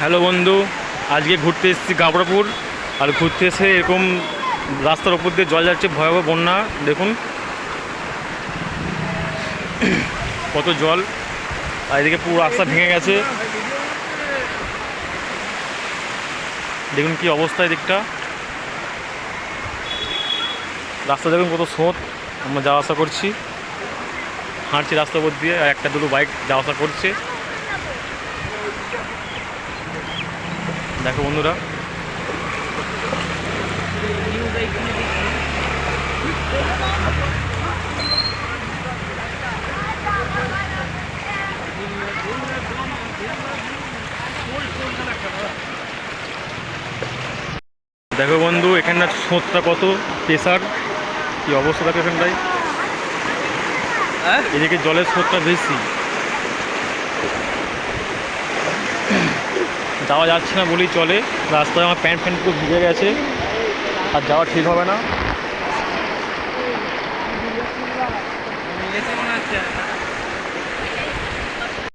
Hello বন্ধু, আজকে ঘুরতে এসেছি গাবড়াপুর। আর ঘুরতে এসে এরকম রাস্তার ওপর দিয়ে জল যাচ্ছে, ভয়াবহ বন্যা। দেখুন কত জল, আর এদিকে পুরো রাস্তা ভেঙে গেছে। দেখুন কি অবস্থা, এদিকটা রাস্তা দেখুন কত স্রোত। আমরা যাওয়া আসা করছি, হাঁটছি রাস্তার উপর দিয়ে, আর একটা দুটো বাইক যাওয়া আসা করছে। দেখো বন্ধুরা, দেখো বন্ধু এখানটা স্রোতটা কত, প্রেসার কি অবস্থা দেখো এখানটায়। এদিকে জলের স্রোতটা বেশি, যাওয়া যাচ্ছে না বলেই চলে। রাস্তায় আমার প্যান্ট পুরো ভিজে গেছে, আর যাওয়া ঠিক হবে না।